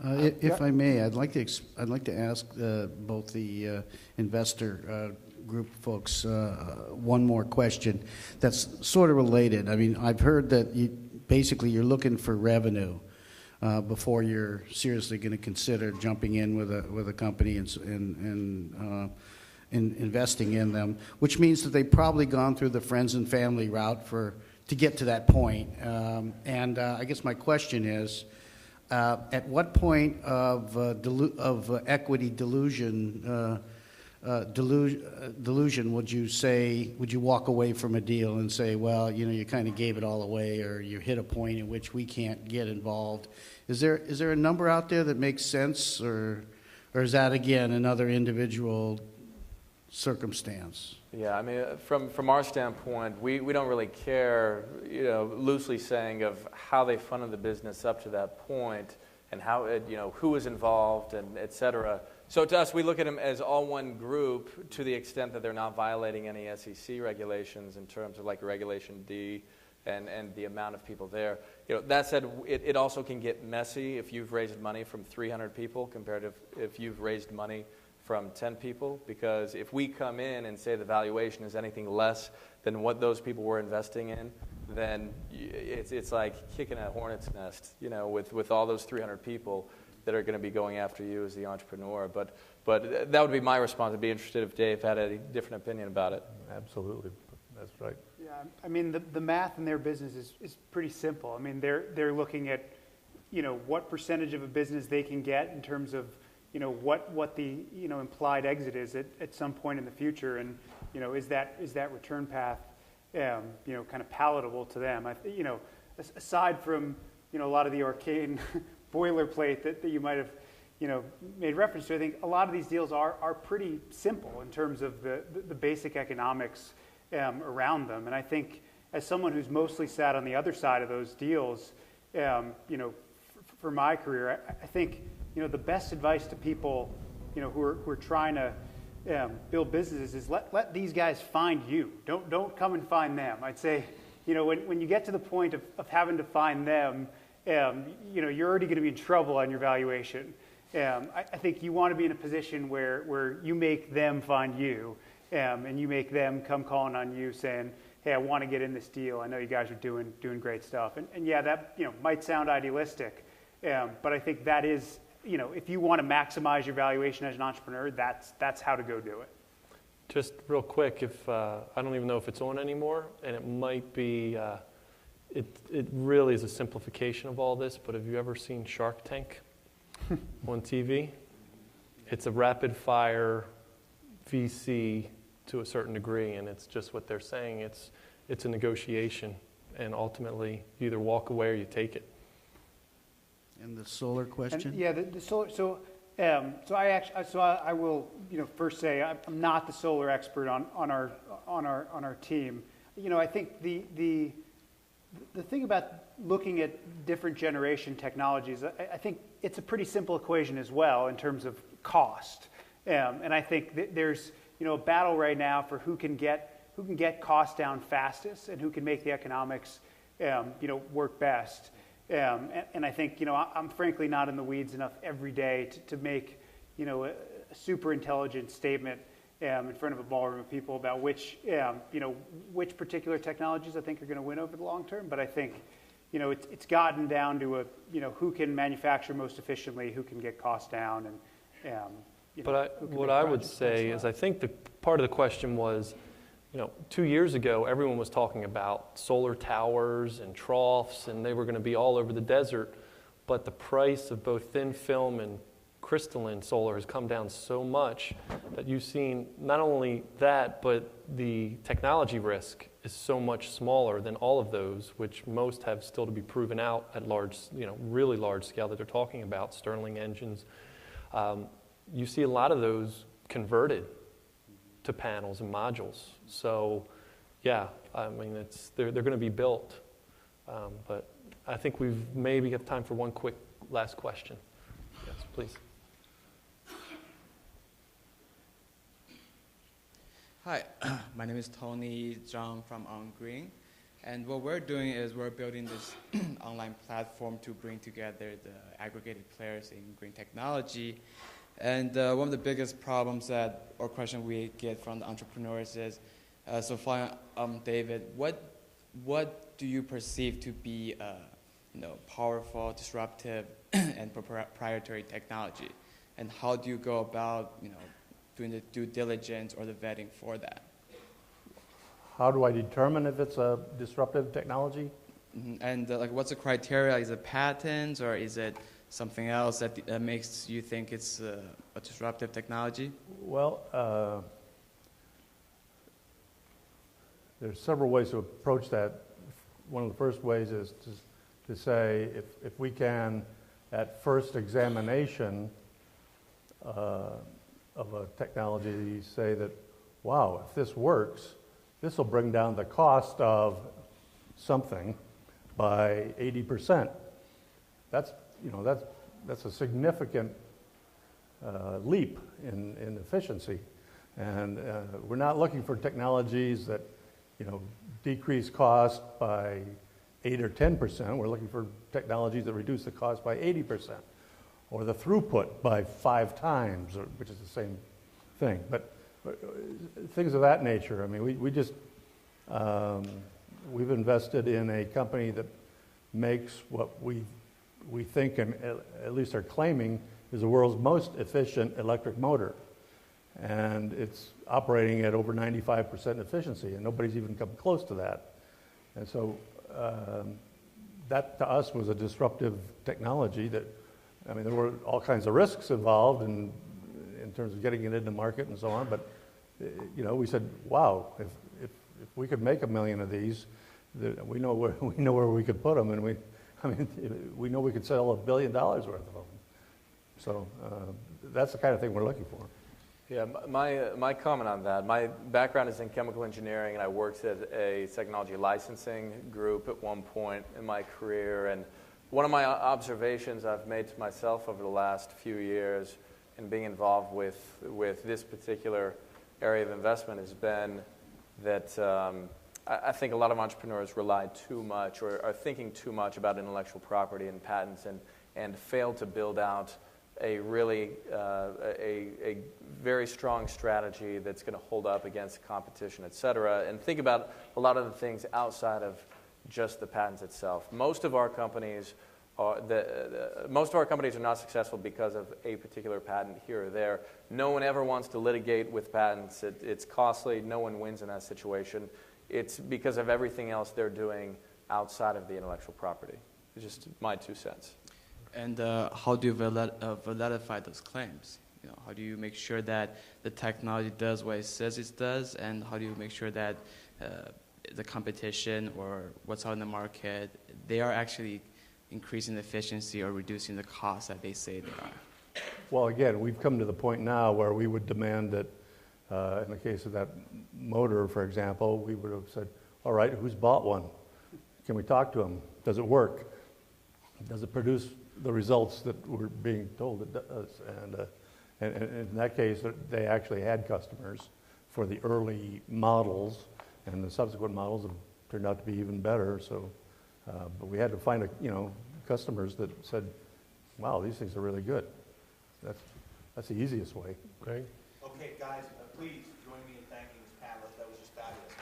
If I may, I'd like to ask both the investor group folks one more question that's sort of related. I mean, I've heard that basically you're looking for revenue before you're seriously going to consider jumping in with a company and investing in them, which means that they've probably gone through the friends and family route to get to that point. And I guess my question is, at what point of equity delusion would you walk away from a deal and say, well, you kind of gave it all away, or you hit a point in which we can't get involved? Is there a number out there that makes sense, or is that again another individual circumstance? Yeah, I mean, from our standpoint, we don't really care, loosely saying, of how they funded the business up to that point and how who was involved and et cetera. So to us, we look at them as all one group to the extent that they're not violating any SEC regulations in terms of like Regulation D and the amount of people there. That said, it also can get messy if you've raised money from 300 people compared to if you've raised money from 10 people, because if we come in and say the valuation is anything less than what those people were investing in, then it's like kicking a hornet's nest, with all those 300 people that are going to be going after you as the entrepreneur. But that would be my response. I'd be interested if Dave had a different opinion about it. Absolutely, that's right. Yeah, I mean the math in their business is pretty simple. I mean they're looking at what percentage of a business they can get in terms of what the implied exit is at some point in the future, and is that return path kind of palatable to them? Aside from a lot of the arcane boilerplate that you might have made reference to, I think a lot of these deals are pretty simple in terms of the basic economics around them. And I think as someone who's mostly sat on the other side of those deals, for my career, I think the best advice to people who are trying to build businesses is let these guys find you. Don't come and find them. I'd say when you get to the point of having to find them, you're already going to be in trouble on your valuation. I think you want to be in a position where you make them find you, and you make them come calling on you saying, hey, I want to get in this deal. I know you guys are doing great stuff. And yeah, that might sound idealistic, but I think that is, if you want to maximize your valuation as an entrepreneur, that's how to go do it. Just real quick, if I don't even know if it's on anymore, and it might be, it really is a simplification of all this, but have you ever seen Shark Tank on TV? It's a rapid fire VC to a certain degree, and it's just what they're saying. It's a negotiation, and ultimately you either walk away or you take it. And the solar question? And, yeah, the solar. So I will first say I'm not the solar expert on our team. I think the thing about looking at different generation technologies, I think it's a pretty simple equation as well in terms of cost. And I think there's a battle right now for who can get costs down fastest and who can make the economics work best. And I think I'm frankly not in the weeds enough every day to make a super intelligent statement in front of a ballroom of people about which particular technologies I think are going to win over the long term. But I think it's gotten down to who can manufacture most efficiently, who can get costs down, and what I would say is I think the part of the question was, 2 years ago, everyone was talking about solar towers and troughs, and they were going to be all over the desert. But the price of both thin film and crystalline solar has come down so much that you've seen not only that, but the technology risk is so much smaller than all of those, which most have still to be proven out at large, really large scale that they're talking about, Stirling engines. You see a lot of those converted to panels and modules. So, yeah, I mean, they're going to be built. But I think we've maybe got time for one quick last question. Yes, please. Hi, my name is Tony Zhang from On Green. And what we're doing is we're building this online platform to bring together the aggregated players in green technology. And one of the biggest problems or question we get from the entrepreneurs is, so far, David, what do you perceive to be powerful, disruptive, and proprietary technology? And how do you go about doing the due diligence or the vetting for that? How do I determine if it's a disruptive technology? Mm-hmm. And what's the criteria? Is it patents or is it something else that makes you think it's a disruptive technology? Well, there's several ways to approach that. One of the first ways is to say if we can, at first examination of a technology, say that, wow, if this works, this will bring down the cost of something by 80%. That's a significant leap in efficiency, and we're not looking for technologies that decrease cost by 8 or 10%. We're looking for technologies that reduce the cost by 80%, or the throughput by 5 times, which is the same thing. But things of that nature. I mean, we've invested in a company that makes what we think, and at least are claiming, is the world's most efficient electric motor. And it's operating at over 95% efficiency, and nobody's even come close to that. And so that to us was a disruptive technology that, I mean, there were all kinds of risks involved in terms of getting it into the market and so on, but we said, wow, if we could make 1 million of these, we know where we could put them, and we know we could sell $1 billion worth of them. So that's the kind of thing we're looking for. Yeah, my comment on that, my background is in chemical engineering, and I worked at a technology licensing group at one point in my career. And one of my observations I've made to myself over the last few years in being involved with this particular area of investment has been that I think a lot of entrepreneurs rely too much or are thinking too much about intellectual property and patents and fail to build out a really a very strong strategy that's going to hold up against competition, et cetera, and think about a lot of the things outside of just the patents itself. Most of our companies are not successful because of a particular patent here or there. No one ever wants to litigate with patents. It's costly. No one wins in that situation. It's because of everything else they're doing outside of the intellectual property. It's just my 2 cents. And how do you validify those claims? How do you make sure that the technology does what it says it does, and how do you make sure that the competition or what's out in the market, they are actually increasing the efficiency or reducing the cost that they say they are? Well, again, we've come to the point now where we would demand that, in the case of that motor, for example, we would have said, all right, who's bought one? Can we talk to them? Does it work? Does it produce the results that we're being told it does? And in that case, they actually had customers for the early models, and the subsequent models have turned out to be even better. So, but we had to find customers that said, "Wow, these things are really good." That's the easiest way. Great. Okay, guys, please join me in thanking this panelist. That was just fabulous.